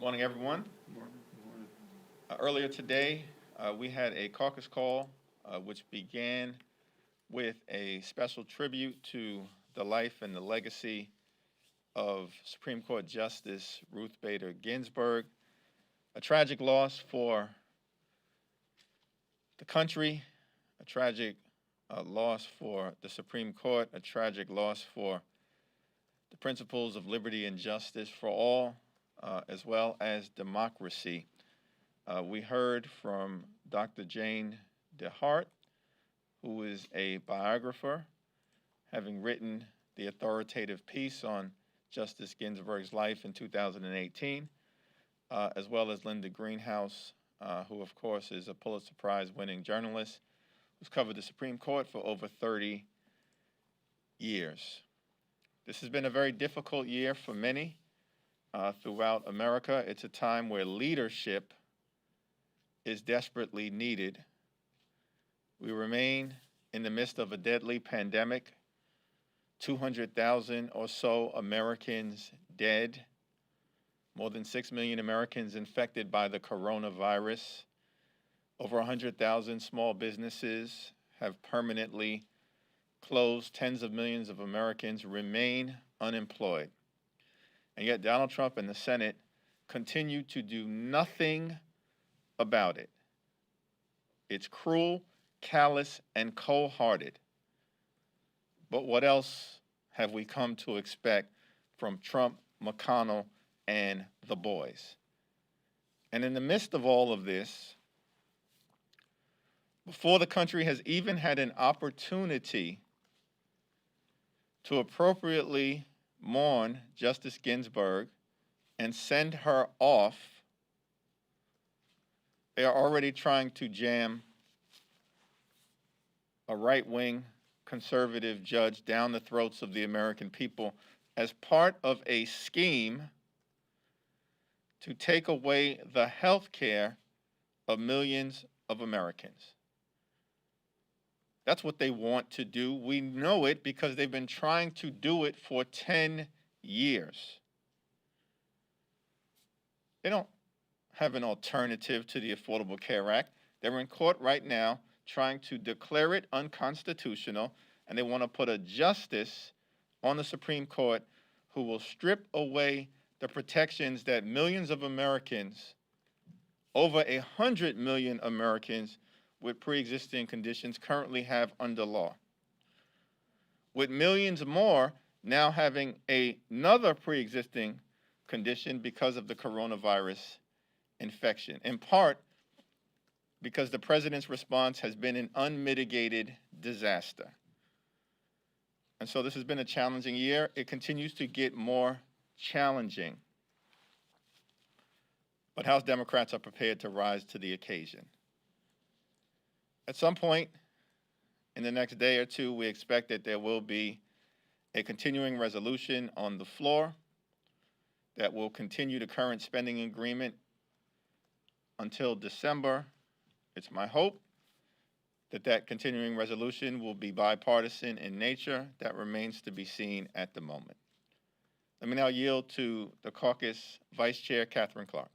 Morning, everyone. Earlier today, we had a caucus call which began with a special tribute to the life and the legacy of Supreme Court Justice Ruth Bader Ginsburg, a tragic loss for the country, a tragic loss for the Supreme Court, a tragic loss for the principles of liberty and justice for all, as well as democracy. We heard from Dr. Jane DeHart, who is a biographer, having written the authoritative piece on Justice Ginsburg's life in 2018, as well as Linda Greenhouse, who of course is a Pulitzer Prize winning journalist who's covered the Supreme Court for over 30 years. This has been a very difficult year for many throughout America. It's a time where leadership is desperately needed. We remain in the midst of a deadly pandemic, 200,000 or so Americans dead, more than 6 million Americans infected by the coronavirus. Over 100,000 small businesses have permanently closed. Tens of millions of Americans remain unemployed. And yet Donald Trump and the Senate continue to do nothing about it. It's cruel, callous, and cold-hearted. But what else have we come to expect from Trump, McConnell, and the boys? And in the midst of all of this, before the country has even had an opportunity to appropriately mourn Justice Ginsburg and send her off, they are already trying to jam a right-wing conservative judge down the throats of the American people as part of a scheme to take away the health care of millions of Americans. That's what they want to do. We know it because they've been trying to do it for 10 years. They don't have an alternative to the Affordable Care Act. They're in court right now trying to declare it unconstitutional, and they want to put a justice on the Supreme Court who will strip away the protections that millions of Americans, over 100 million Americans with pre-existing conditions currently have under law, with millions more now having another pre-existing condition because of the coronavirus infection, in part because the president's response has been an unmitigated disaster. And so this has been a challenging year. It continues to get more challenging. But House Democrats are prepared to rise to the occasion. At some point in the next day or two, we expect that there will be a continuing resolution on the floor that will continue the current spending agreement until December. It's my hope that that continuing resolution will be bipartisan in nature. That remains to be seen at the moment. Let me now yield to the caucus Vice Chair Catherine Clark.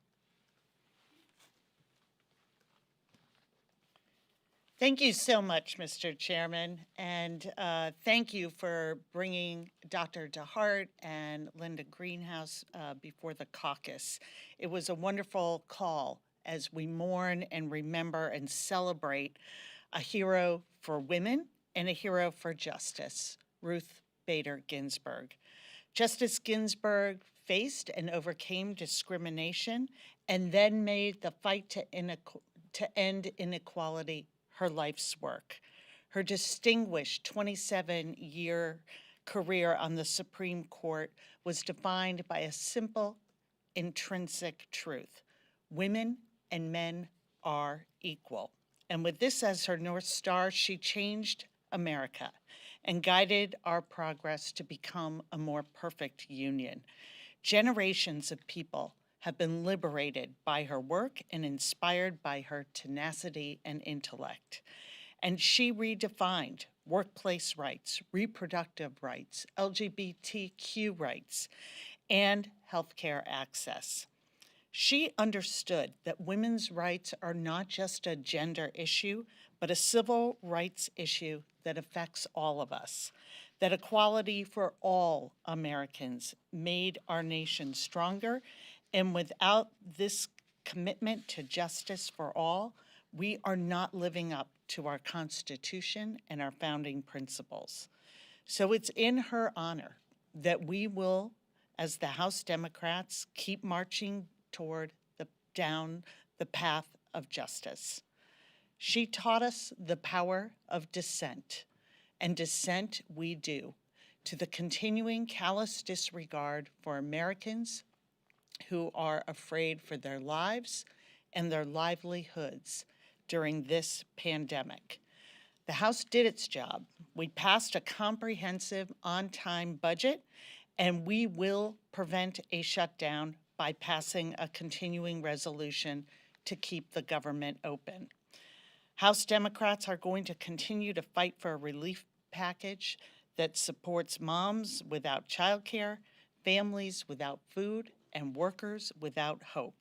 Thank you so much, Mr. Chairman, and thank you for bringing Dr. DeHart and Linda Greenhouse before the caucus. It was a wonderful call as we mourn and remember and celebrate a hero for women and a hero for justice, Ruth Bader Ginsburg. Justice Ginsburg faced and overcame discrimination and then made the fight to end inequality her life's work. Her distinguished 27-year career on the Supreme Court was defined by a simple, intrinsic truth. Women and men are equal. And with this as her North Star, she changed America and guided our progress to become a more perfect union. Generations of people have been liberated by her work and inspired by her tenacity and intellect. And she redefined workplace rights, reproductive rights, LGBTQ rights, and healthcare access. She understood that women's rights are not just a gender issue, but a civil rights issue that affects all of us, that equality for all Americans made our nation stronger, and without this commitment to justice for all, we are not living up to our Constitution and our founding principles. So it's in her honor that we will, as the House Democrats, keep marching down the path of justice. She taught us the power of dissent, and dissent we do, to the continuing callous disregard for Americans who are afraid for their lives and their livelihoods during this pandemic. The House did its job. We passed a comprehensive, on-time budget, and we will prevent a shutdown by passing a continuing resolution to keep the government open. House Democrats are going to continue to fight for a relief package that supports moms without childcare, families without food, and workers without hope.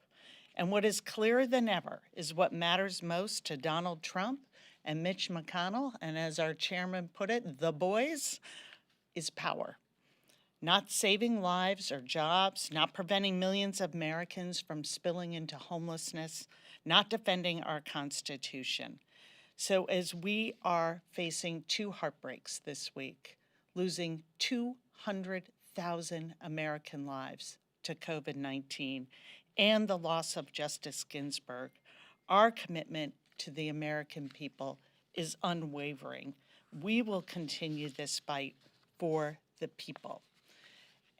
And what is clearer than ever is what matters most to Donald Trump and Mitch McConnell, and as our chairman put it, the boys, is power. Not saving lives or jobs, not preventing millions of Americans from spilling into homelessness, not defending our Constitution. So as we are facing two heartbreaks this week, losing 200,000 American lives to COVID-19 and the loss of Justice Ginsburg, our commitment to the American people is unwavering. We will continue this fight for the people.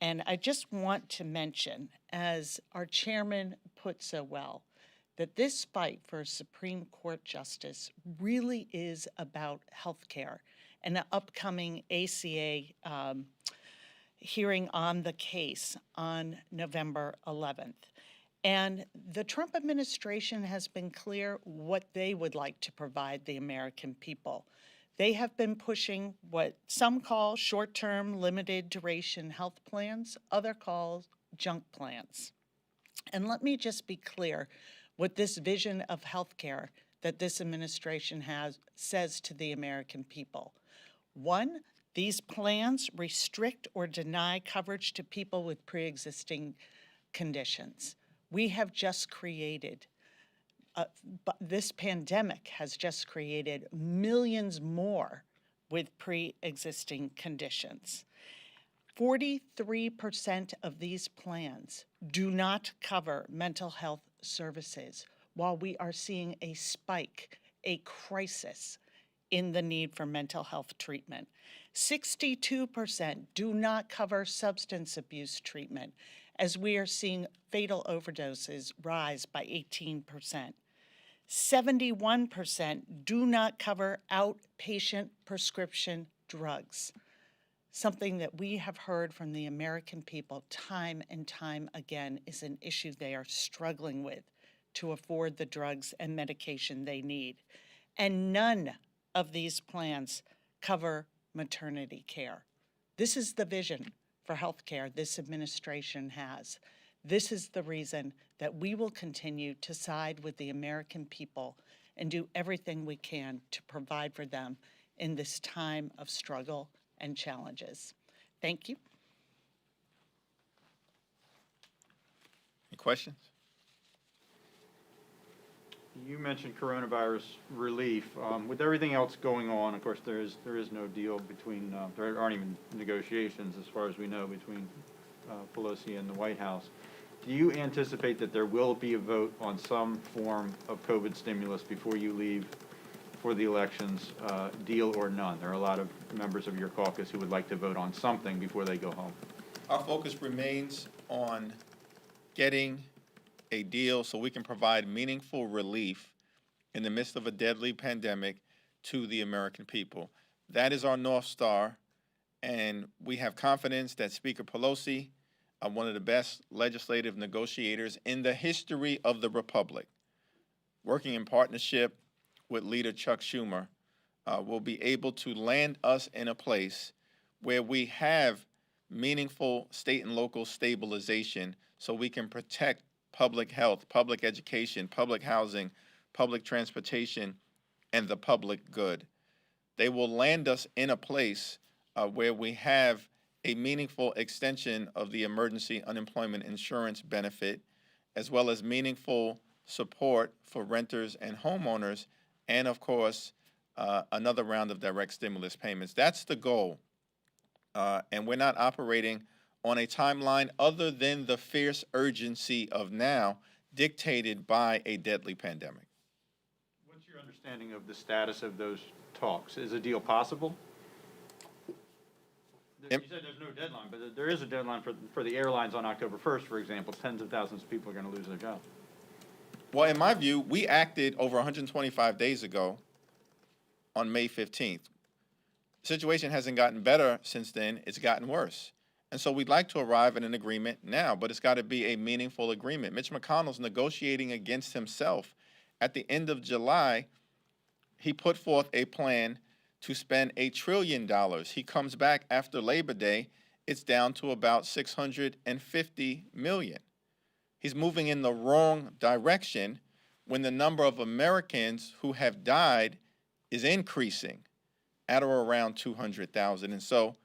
And I just want to mention, as our chairman put so well, that this fight for Supreme Court justice really is about health care and the upcoming ACA hearing on the case on November 11th. And the Trump administration has been clear what they would like to provide the American people. They have been pushing what some call short-term, limited duration health plans, others call junk plans. And let me just be clear what this vision of healthcare that this administration says to the American people. One, these plans restrict or deny coverage to people with pre-existing conditions. We have just created this pandemic has just created millions more with pre-existing conditions. 43% of these plans do not cover mental health services, while we are seeing a spike, a crisis in the need for mental health treatment. 62% do not cover substance abuse treatment, as we are seeing fatal overdoses rise by 18%. 71% do not cover outpatient prescription drugs, something that we have heard from the American people time and time again is an issue they are struggling with to afford the drugs and medication they need. And none of these plans cover maternity care. This is the vision for healthcare this administration has. This is the reason that we will continue to side with the American people and do everything we can to provide for them in this time of struggle and challenges. Thank you. Any questions? You mentioned coronavirus relief. With everything else going on, of course, there is no deal between, there aren't even negotiations as far as we know between Pelosi and the White House. Do you anticipate that there will be a vote on some form of COVID stimulus before you leave for the elections, deal or none? There are a lot of members of your caucus who would like to vote on something before they go home. Our focus remains on getting a deal so we can provide meaningful relief in the midst of a deadly pandemic to the American people. That is our North Star, and we have confidence that Speaker Pelosi, one of the best legislative negotiators in the history of the Republic, working in partnership with Leader Chuck Schumer, will be able to land us in a place where we have meaningful state and local stabilization so we can protect public health, public education, public housing, public transportation, and the public good. They will land us in a place where we have a meaningful extension of the emergency unemployment insurance benefit, as well as meaningful support for renters and homeowners, and of course, another round of direct stimulus payments. That's the goal. And we're not operating on a timeline other than the fierce urgency of now, dictated by a deadly pandemic. What's your understanding of the status of those talks? Is a deal possible? You said there's no deadline, but there is a deadline for the airlines on October 1st, for example. Tens of thousands of people are going to lose their jobs. Well, in my view, we acted over 125 days ago on May 15th. The situation hasn't gotten better since then. It's gotten worse. And so we'd like to arrive at an agreement now, but it's got to be a meaningful agreement. Mitch McConnell's negotiating against himself. At the end of July, he put forth a plan to spend $1 trillion. He comes back after Labor Day, it's down to about $650 million. He's moving in the wrong direction when the number of Americans who have died is increasing at or around 200,000. And so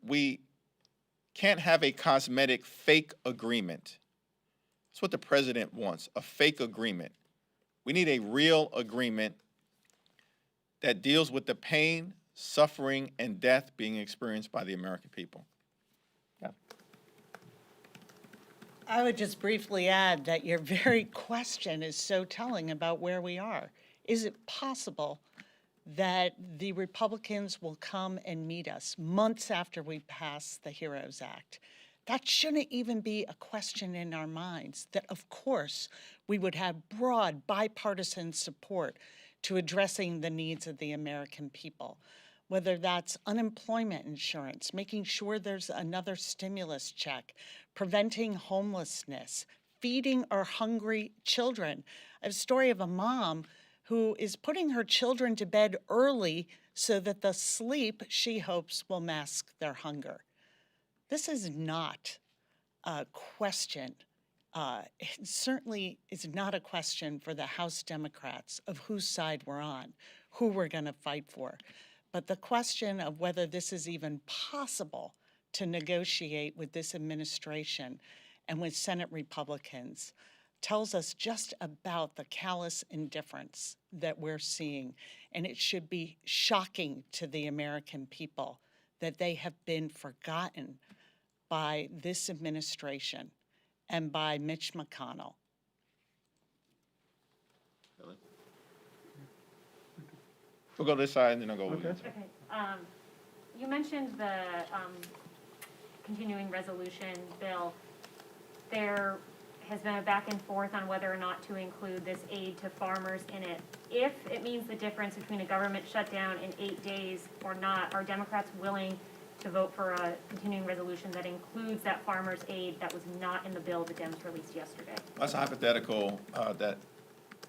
we can't have a cosmetic fake agreement. That's what the president wants, a fake agreement. We need a real agreement that deals with the pain, suffering, and death being experienced by the American people. Yeah. I would just briefly add that your very question is so telling about where we are. Is it possible that the Republicans will come and meet us months after we pass the HEROES Act? That shouldn't even be a question in our minds, that of course we would have broad bipartisan support to addressing the needs of the American people, whether that's unemployment insurance, making sure there's another stimulus check, preventing homelessness, feeding our hungry children. I have a story of a mom who is putting her children to bed early so that the sleep she hopes will mask their hunger. This is not a question. It certainly is not a question for the House Democrats of whose side we're on, who we're going to fight for. But the question of whether this is even possible to negotiate with this administration and with Senate Republicans tells us just about the callous indifference that we're seeing. And it should be shocking to the American people that they have been forgotten by this administration and by Mitch McConnell. We'll go this side and then I'll go over here. Okay. You mentioned the continuing resolution bill. There has been a back and forth on whether or not to include this aid to farmers in it. If it means the difference between a government shutdown in 8 days or not, are Democrats willing to vote for a continuing resolution that includes that farmers' aid that was not in the bill the Dems released yesterday? That's a hypothetical that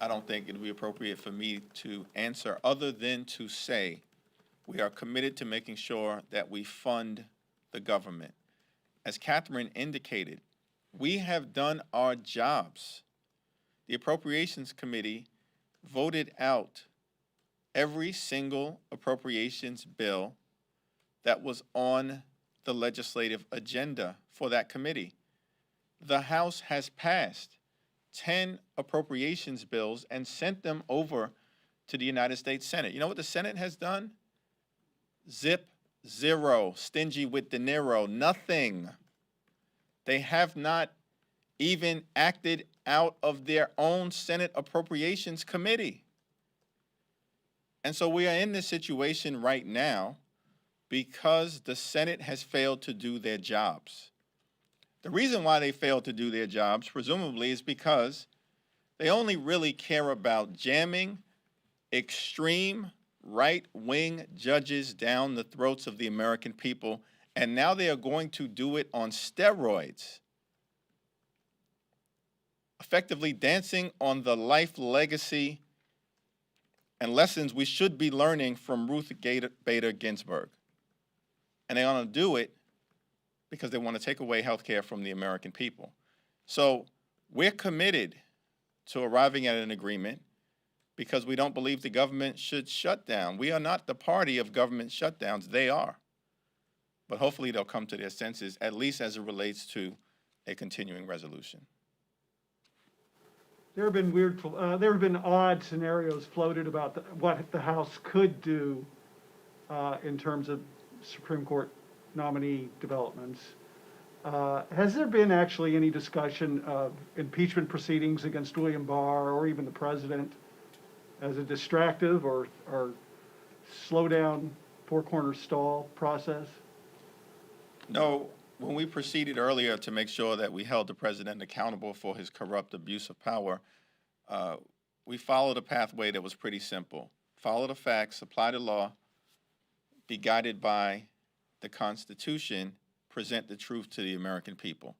I don't think it would be appropriate for me to answer, other than to say we are committed to making sure that we fund the government. As Catherine indicated, we have done our jobs. The Appropriations Committee voted out every single appropriations bill that was on the legislative agenda for that committee. The House has passed 10 appropriations bills and sent them over to the United States Senate. You know what the Senate has done? Zip, zero, stingy with De Niro, nothing. They have not even acted out of their own Senate Appropriations Committee. And so we are in this situation right now because the Senate has failed to do their jobs. The reason why they failed to do their jobs, presumably, is because they only really care about jamming extreme right-wing judges down the throats of the American people, and now they are going to do it on steroids, effectively dancing on the life legacy and lessons we should be learning from Ruth Bader Ginsburg. And they want to do it because they want to take away health care from the American people. So We're committed to arriving at an agreement because we don't believe the government should shut down. We are not the party of government shutdowns. They are. But hopefully they'll come to their senses, at least as it relates to a continuing resolution. There have been there have been odd scenarios floated about what the House could do in terms of Supreme Court nominee developments. Has there been actually any discussion of impeachment proceedings against William Barr or even the president as a distractive or slow down, four corner stall process? No, when we proceeded earlier to make sure that we held the president accountable for his corrupt abuse of power, we followed a pathway that was pretty simple. Follow the facts, apply the law, be guided by the Constitution, present the truth to the American people.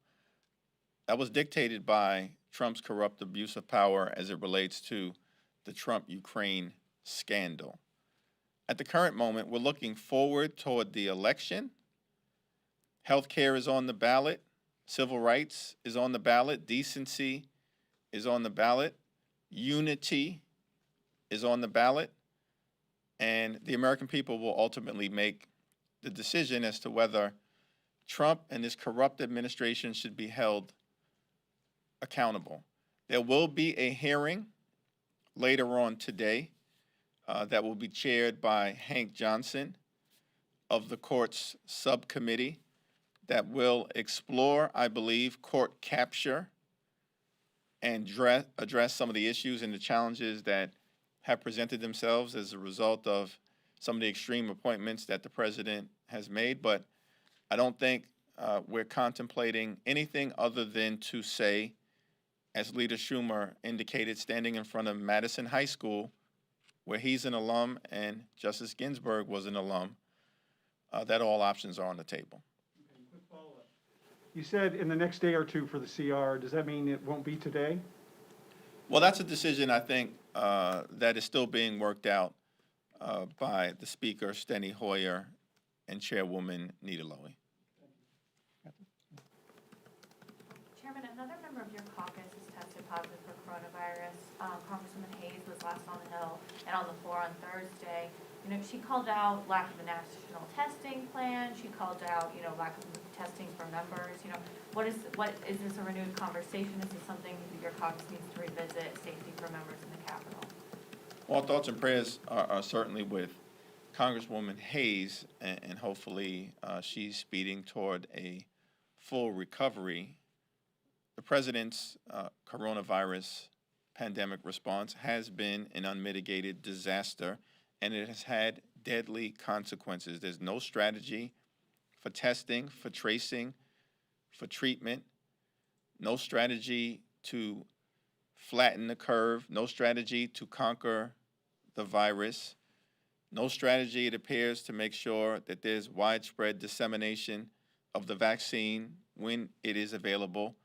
That was dictated by Trump's corrupt abuse of power as it relates to the Trump-Ukraine scandal. At the current moment, we're looking forward toward the election. Healthcare is on the ballot. Civil rights is on the ballot. Decency is on the ballot. Unity is on the ballot. And the American people will ultimately make the decision as to whether Trump and his corrupt administration should be held accountable. There will be a hearing later on today that will be chaired by Hank Johnson of the court's subcommittee that will explore, I believe, court capture and address some of the issues and the challenges that have presented themselves as a result of some of the extreme appointments that the president has made. But I don't think we're contemplating anything other than to say, as Leader Schumer indicated, standing in front of Madison High School, where he's an alum and Justice Ginsburg was an alum, that all options are on the table. Quick follow-up. You said in the next day or two for the CR. Does that mean it won't be today? Well, that's a decision, I think, that is still being worked out by the Speaker, Steny Hoyer, and Chairwoman Nita Lowey. Chairman, another member of your caucus has tested positive for coronavirus. Congresswoman Hayes was last on the Hill and on the floor on Thursday. You know, she called out lack of a national testing plan. She called out, you know, lack of testing for members. You know, what is this a renewed conversation? Is this something that your caucus needs to revisit, safety for members in the Capitol? Well, thoughts and prayers are certainly with Congresswoman Hayes, and hopefully she's speeding toward a full recovery. The president's coronavirus pandemic response has been an unmitigated disaster, and it has had deadly consequences. There's no strategy for testing, for tracing, for treatment, no strategy to flatten the curve, no strategy to conquer the virus, no strategy, it appears, to make sure that there's widespread dissemination of the vaccine when it is available.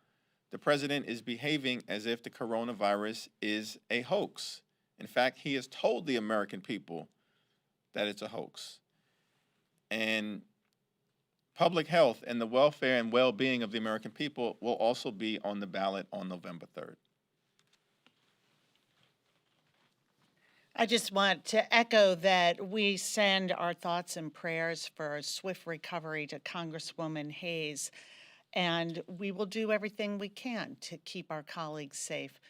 The president is behaving as if the coronavirus is a hoax. In fact, he has told the American people that it's a hoax. And public health and the welfare and well-being of the American people will also be on the ballot on November 3rd. I just want to echo that we send our thoughts and prayers for a swift recovery to Congresswoman Hayes, and we will do everything we can to keep our colleagues safe.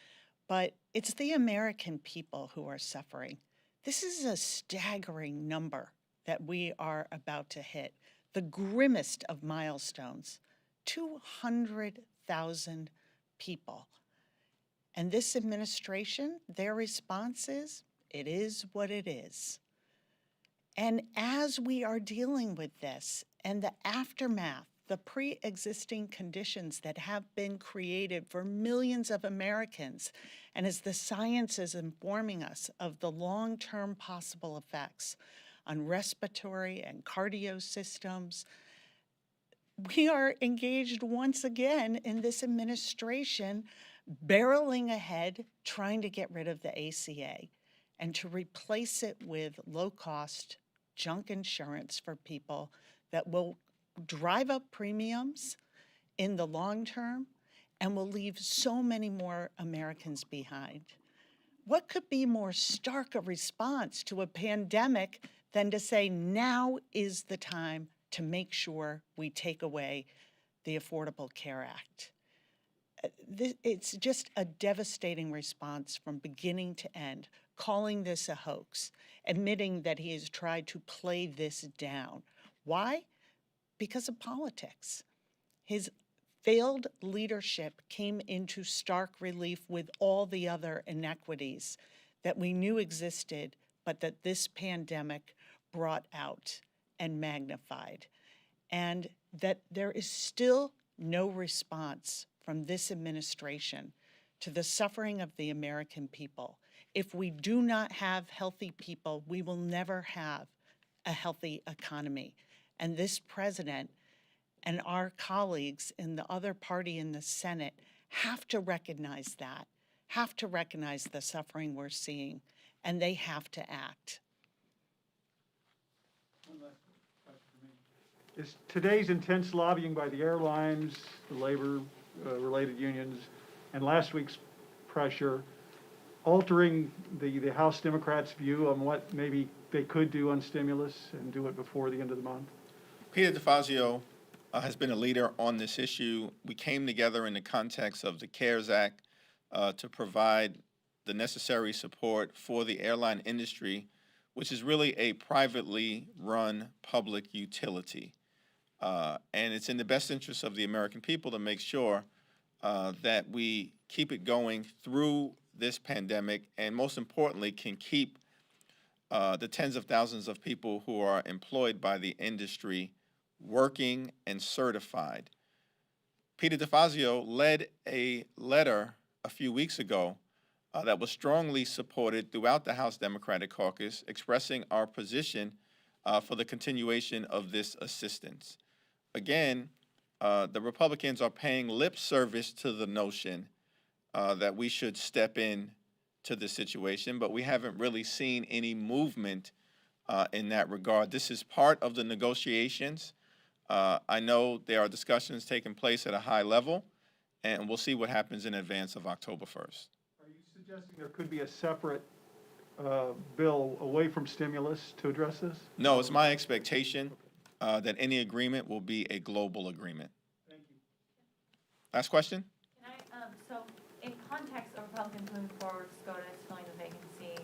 But it's the American people who are suffering. This is a staggering number that we are about to hit, the grimmest of milestones, 200,000 people. And this administration, their response is, it is what it is. And as we are dealing with this and the aftermath, the pre-existing conditions that have been created for millions of Americans, and as the science is informing us of the long-term possible effects on respiratory and cardio systems, we are engaged once again in this administration barreling ahead, trying to get rid of the ACA and to replace it with low-cost junk insurance for people that will drive up premiums in the long term and will leave so many more Americans behind. What could be more stark a response to a pandemic than to say now is the time to make sure we take away the Affordable Care Act? It's just a devastating response from beginning to end, calling this a hoax, admitting that he has tried to play this down. Why? Because of politics. His failed leadership came into stark relief with all the other inequities that we knew existed, but that this pandemic brought out and magnified. And that there is still no response from this administration to the suffering of the American people. If we do not have healthy people, we will never have a healthy economy. And this president and our colleagues in the other party in the Senate have to recognize that, have to recognize the suffering we're seeing, and they have to act. Is today's intense lobbying by the airlines, the labor-related unions, and last week's pressure altering the House Democrats' view on what maybe they could do on stimulus and do it before the end of the month? Peter DeFazio has been a leader on this issue. We came together in the context of the CARES Act to provide the necessary support for the airline industry, which is really a privately run public utility. And it's in the best interest of the American people to make sure that we keep it going through this pandemic, and most importantly, can keep the tens of thousands of people who are employed by the industry working and certified. Peter DeFazio led a letter a few weeks ago that was strongly supported throughout the House Democratic Caucus, expressing our position for the continuation of this assistance. Again, the Republicans are paying lip service to the notion that we should step in to the situation, but we haven't really seen any movement in that regard. This is part of the negotiations. I know there are discussions taking place at a high level, and we'll see what happens in advance of October 1st. Are you suggesting there could be a separate bill away from stimulus to address this? No, it's my expectation that any agreement will be a global agreement. Thank you. Last question? Can I, so in context of Republicans moving forward, SCOTUS filling the vacancy,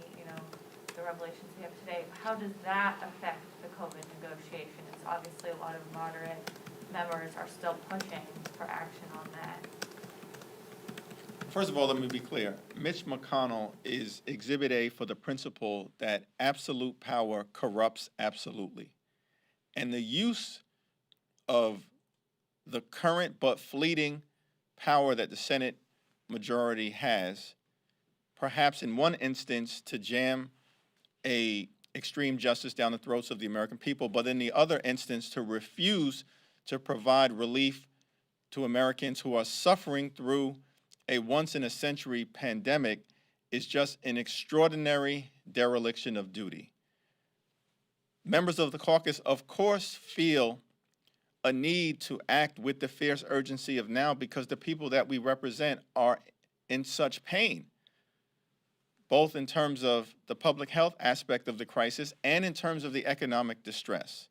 the revelations we have today, how does that affect the COVID negotiation? It's obviously a lot of moderate members are still pushing for action on that. First of all, let me be clear. Mitch McConnell is Exhibit A for the principle that absolute power corrupts absolutely. And the use of the current but fleeting power that the Senate majority has, perhaps in one instance to jam a extreme justice down the throats of the American people, but in the other instance to refuse to provide relief to Americans who are suffering through a once-in-a-century pandemic, is just an extraordinary dereliction of duty. Members of the caucus, of course, feel a need to act with the fierce urgency of now because the people that we represent are in such pain, both in terms of the public health aspect of the crisis and in terms of the economic distress.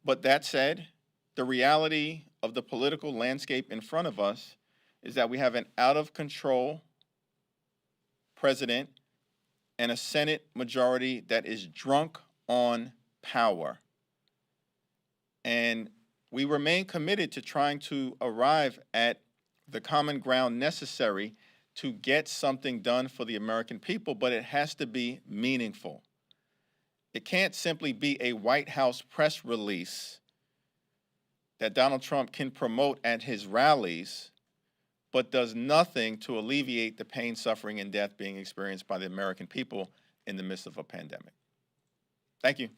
But that said, the reality of the political landscape in front of us is that we have an out-of-control president and a Senate majority that is drunk on power. And we remain committed to trying to arrive at the common ground necessary to get something done for the American people, but it has to be meaningful. It can't simply be a White House press release that Donald Trump can promote at his rallies, but does nothing to alleviate the pain, suffering, and death being experienced by the American people in the midst of a pandemic. Thank you.